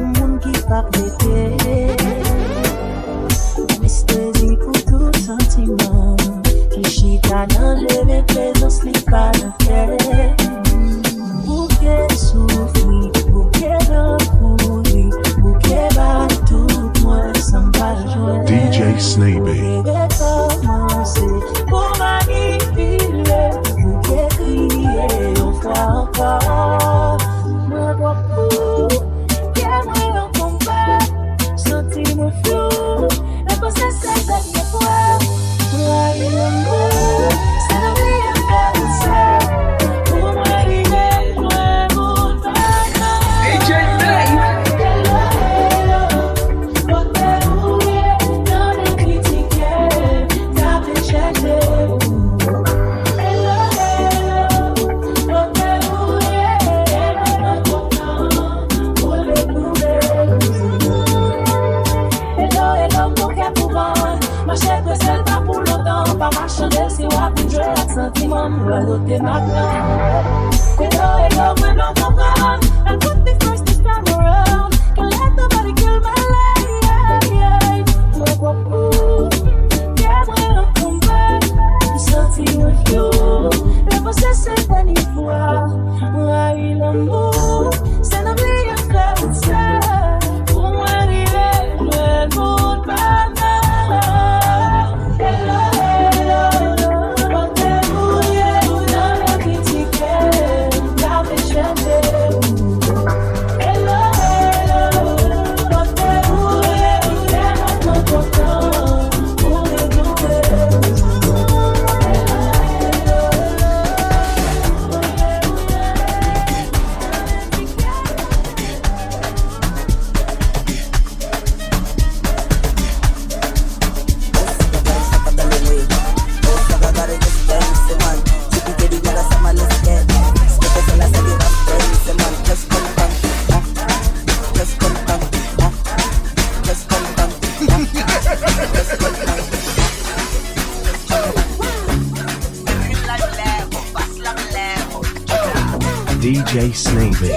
monde qui va péter. Anesthésie pour tout sentiment. Qui chita dans les présence, n'est pas le cœur. Bouquet souffri, bouquet d'encouri, bouquet bat tout moi sans pas jouer. DJ Snaby. Pour manipuler, bouquet crier, on fera encore. Moi, dois pour, qu'aimerait en combat, sentir-moi flou, et penser cette dernière fois. Moi, il aime, ça n'oublie pas de ça. Pour moi, il est loin, mon papa. DJ sentiment pour adopter maintenant. Hello, when I'm gone, I put the first time around. Can't let nobody kill my life. Moi, pour, qu'aimerait en combat, sentir flou, et penser cette dernière fois. Moi, il amour, c'est n'oublier faire ça. Pour moi, il est le monde, maman. DJ Snaby.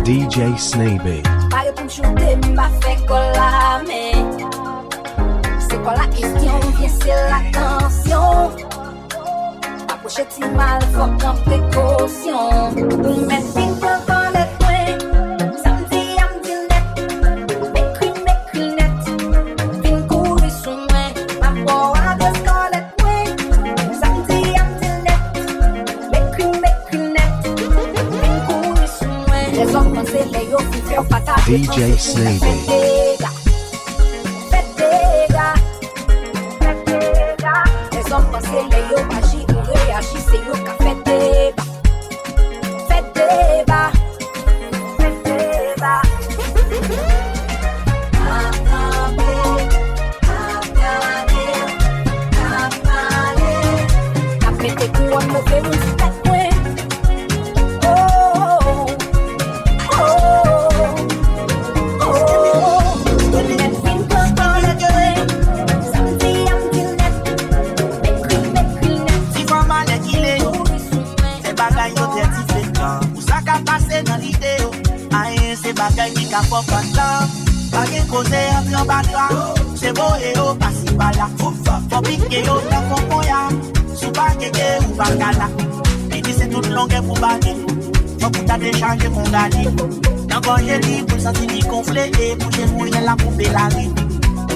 DJ Snaby. Pare pou m'choute, m'pa fè kolame. Se kwa la kestyon, bien se l'atensyon. Aproche ti mal, fòk an prekosyon. Pou mèt fin pou konet mwen. Samedi am di net. Mekri net. Fin kouri sou mwen. Ma fò a de konet mwen. Samedi am di net. Mekri net. Fin kouri sou mwen. Les hommes pensent les yo fi fè ou pata. DJ Snaby. Changer mon galier. Dans quand j'ai dit pour sentir du conflit et pour j'ai mouillé la couper la vie.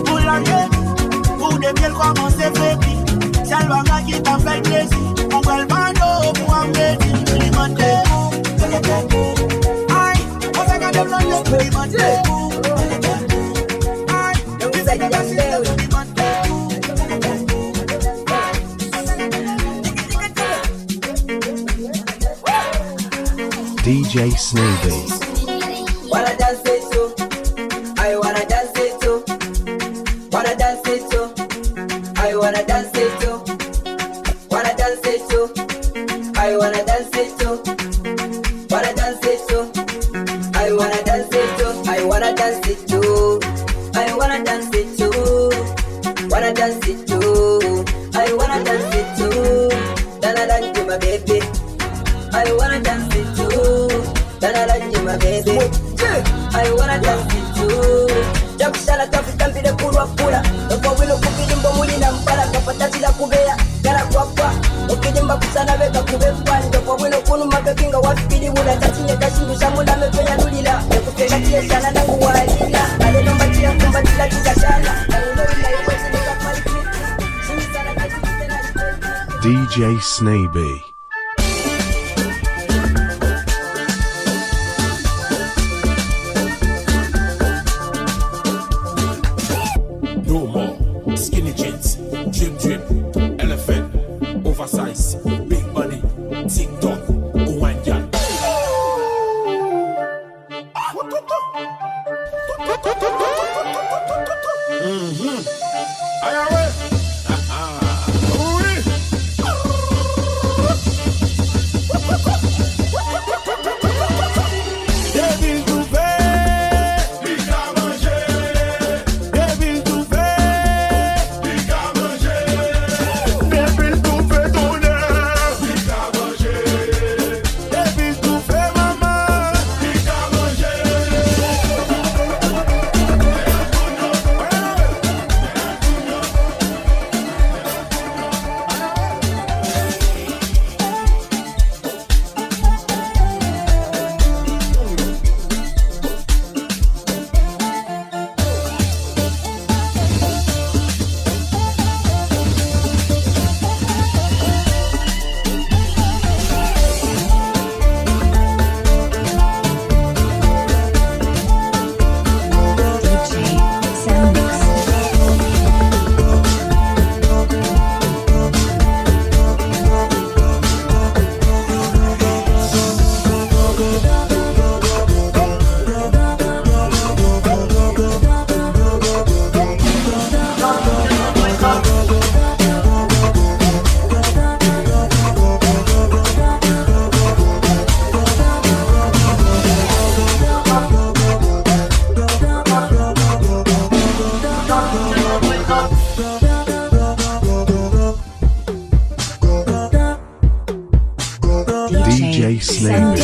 Pour l'enlever, pour de bien commencer baby. C'est le bagage qui t'a fait plaisir. On va le bando pour un petit alimenter. Aïe, on s'est gardé blanc pour alimenter. Aïe, on s'est gardé blanc pour alimenter. DJ Snaby. Wanna dance it too. I wanna dance it too. Wanna dance it too. I wanna dance it too. Wanna dance it too. I wanna dance it too. Wanna dance it too. I wanna dance it too. I wanna dance it too. I wanna dance it too. Wanna dance it too. I wanna dance it too. Dana dance to my baby. I wanna dance it too. Dana dance to my baby. I wanna dance it too. Jump shala tafu tambi de pura pura. Noko wilo kukijimbo muli na mpala kapatati la kubea. Gara kwa kwa. Ukijimba kusana weka kubekwa. Noko wilo kunu mapekinga wafipidi mula. Tatinye kashindu shamula mepenya nulila. Nekupeka tia shana na nguwalila. Kale nomba tia kumba tila tika shana. DJ Snaby. No more skinny jeans, drip, elephant, oversize, big money, TikTok, Owanja. DJ Snaby.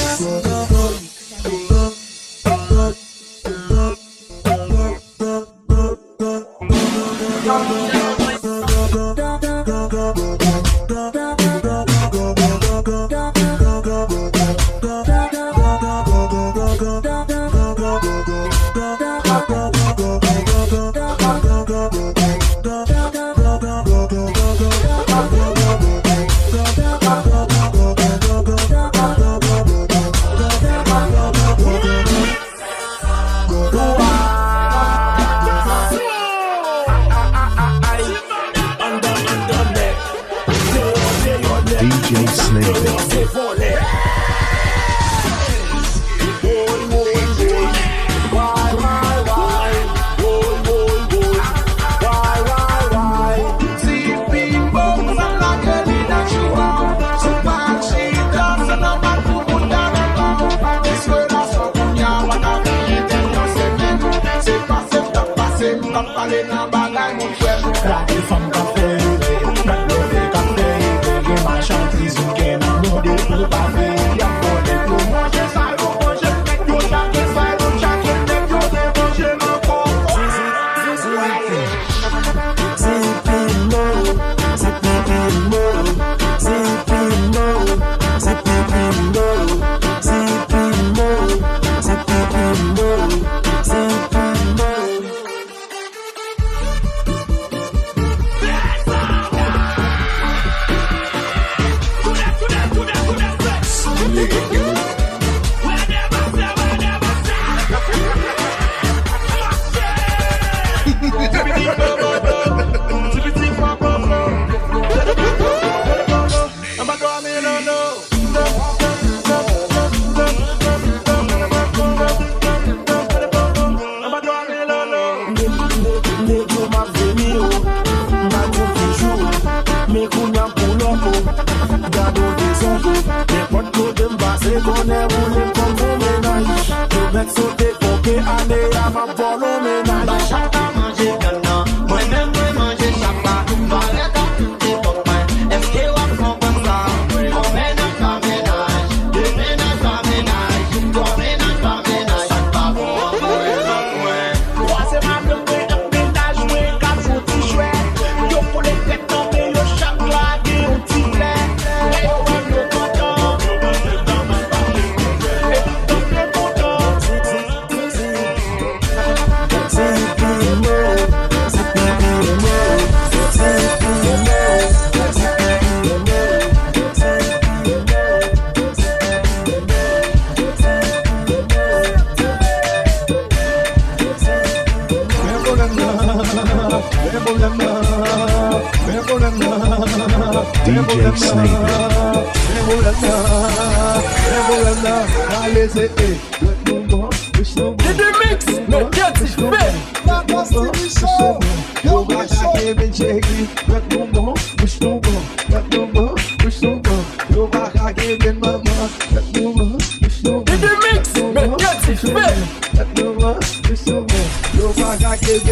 Snavy.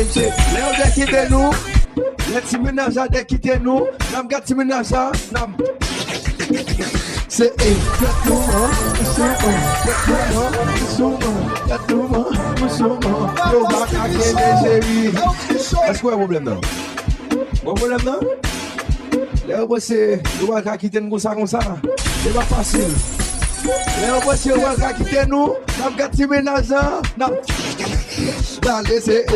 DJ Snavy. Let's ménage à des quitter nous, nam gâti ménage à nam. C'est exactement, est-ce qu'il y a un problème là? Bon problème là? Là, c'est le va quitter nous comme ça. C'est pas facile. Là, c'est le va quitter nous, nam gâti ménage à nam. Allez, c'est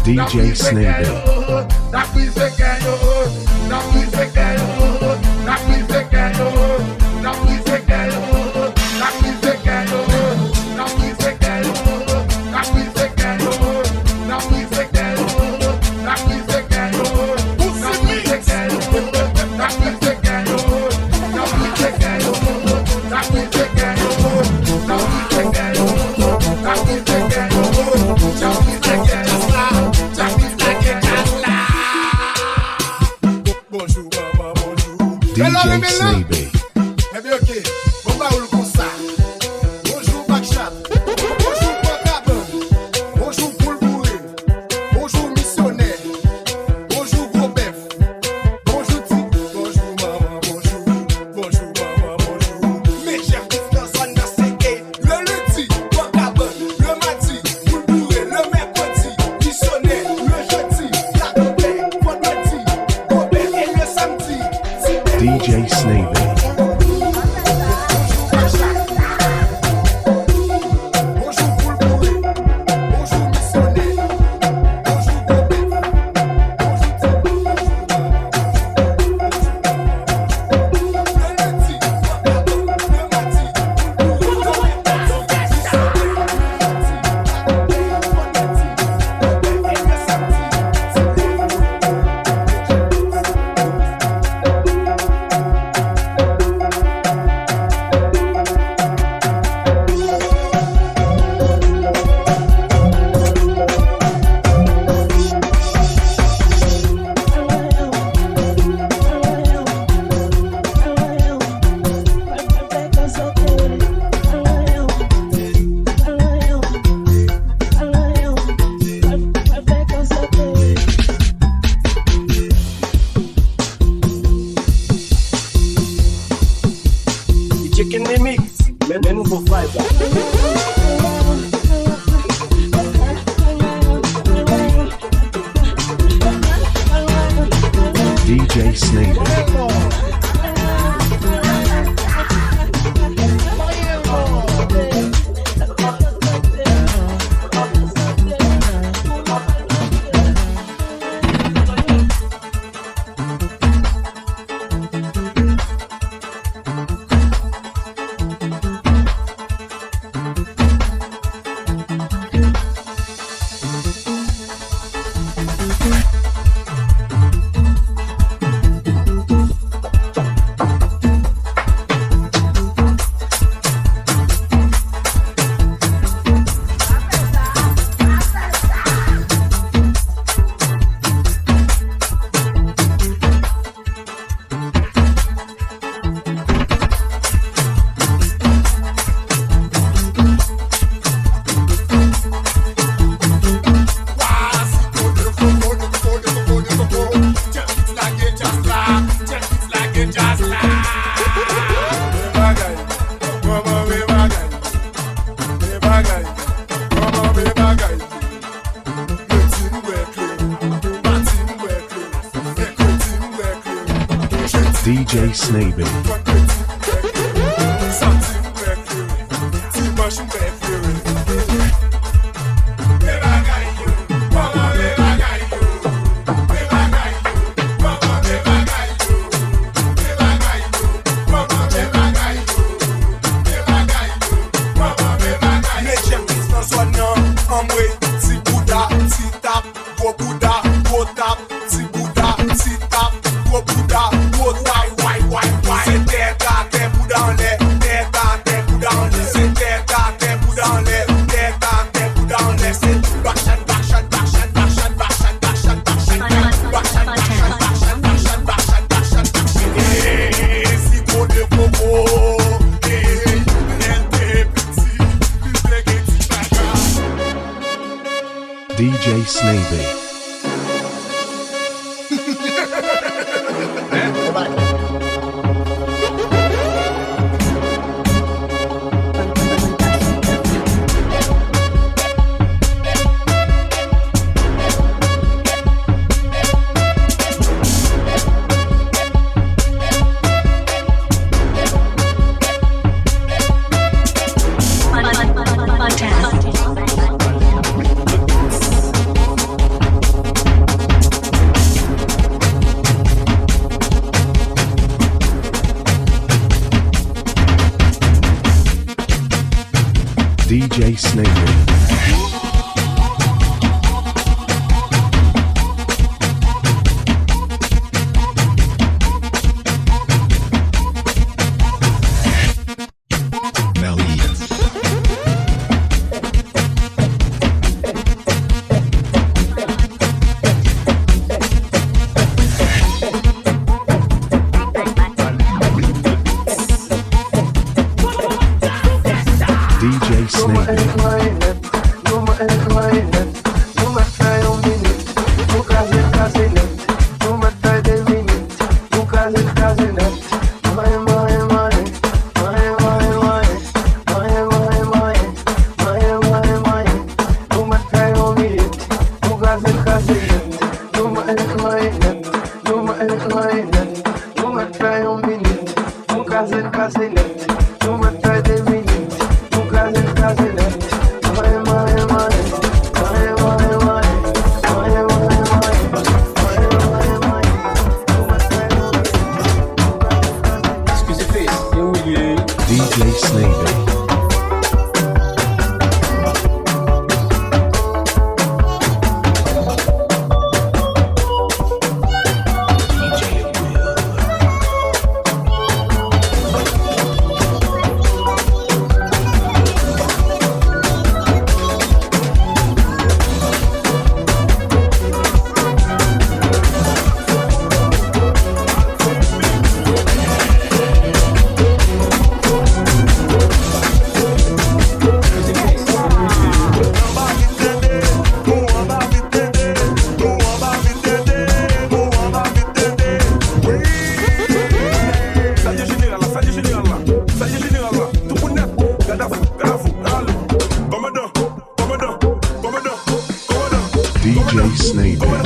DJ Snaby. DJ Snaby. Eh bien, ok. Bon, bah, on le constat. Bonjour, Backchat. Bonjour, Portable. Bonjour, Poule Bourré. Bonjour, Missionnaire. Bonjour, Gros Bœuf. Bonjour, Tic. Bonjour, maman. Bonjour. Bonjour, maman. Bonjour. Mes chers personnes dans CK. Le lundi, Portable. Le mardi, Poule Bourré. Le mercredi, Missionnaire. Le jeudi, la Gobert. Vendredi, Gobert. Et le samedi, DJ Snaby. Chicken mix, mais nous faut faire ça. DJ Snaby. DJ Snaby. DJ Snaby. DJ Snavy. DJ Snavy. DJ Snavy. DJ Snavy.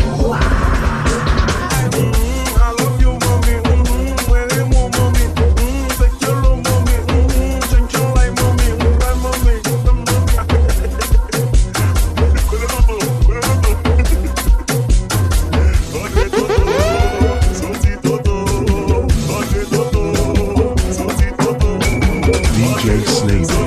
DJ Snavy.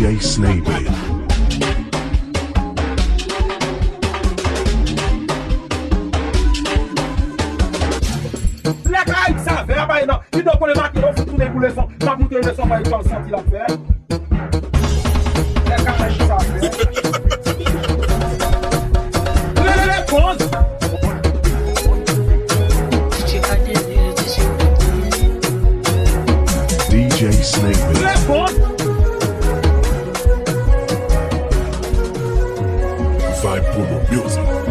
DJ Snaby. Les Caraïbes, ça fait, bah, non. Il doit connaître ma kilo, faut tourner pour le son. Pas monter le son, bah, il doit sentir l'affaire. Les Caraïbes, ça fait. Les comptes. DJ Snaby. Les comptes. Vibe Promo Music.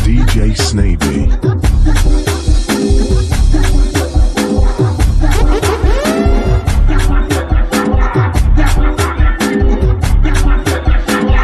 DJ Snaby. Yeah.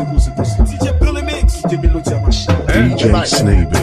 DJ Billy Mix, DJ Melody à machine. DJ Snaby.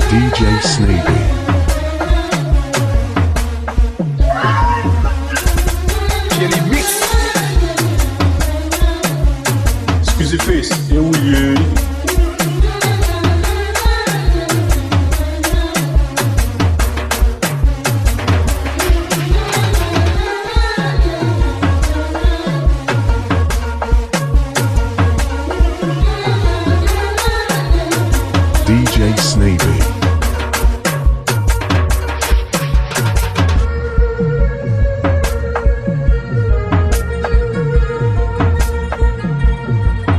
DJ Snaby. Kelly Mix. Excusez face, et oui. DJ Snaby.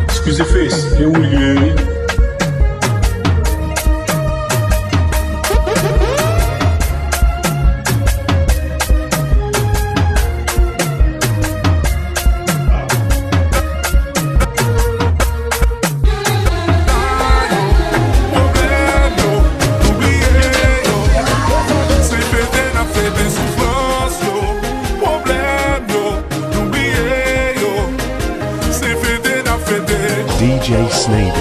Excusez face, et oui. DJ Snaby.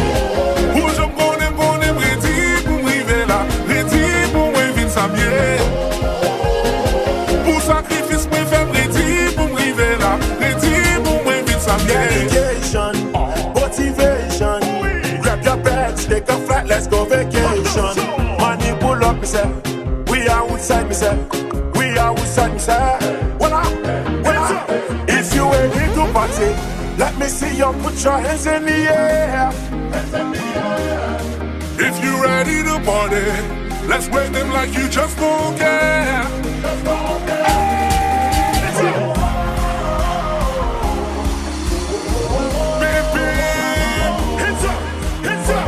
Dedication, motivation. Grab your bags, take a flight, let's go vacation. Money pull up, me say. We are outside, me say. We are outside, me say. Voila. If you ready to party, let me see you put your hands in the air. If you ready to party, let's wave them like you just don't care. Baby, hands up, hands up.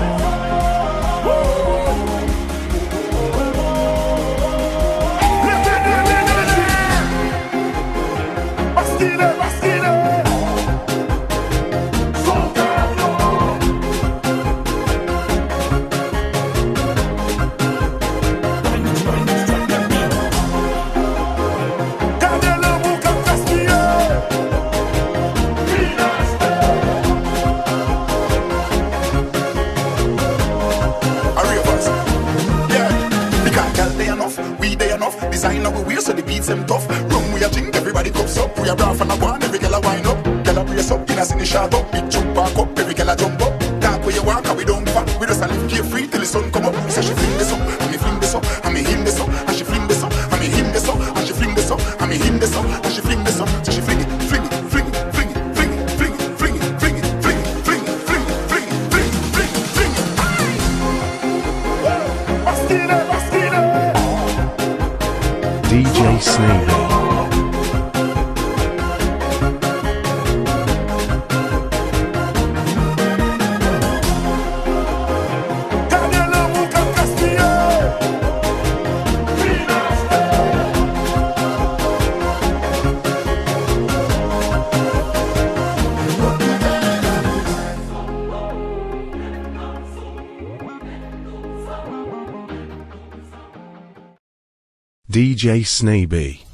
Bastille, bastille. Designer we wear so the beats them tough. Rum we a drink, everybody cups up. We a braff and a one, every girl a wind up. Girl a brace up, in a cine shot up. Big jump back up, every girl a jump up. Talk where you walk, and we don't give up. We just a live carefree till sun come up. He said she fling this up, and me fling this up, and me him this up, and she fling this up, and me him this up, and she fling this up, and me him this up, and she fling this up, so she fling it, fling it, fling it, fling it, fling it, fling it, fling it, fling it, fling it, fling it, fling it, fling it, fling it, fling it, fling it. Baskine, baskine. DJ Snavy. DJ Snavy.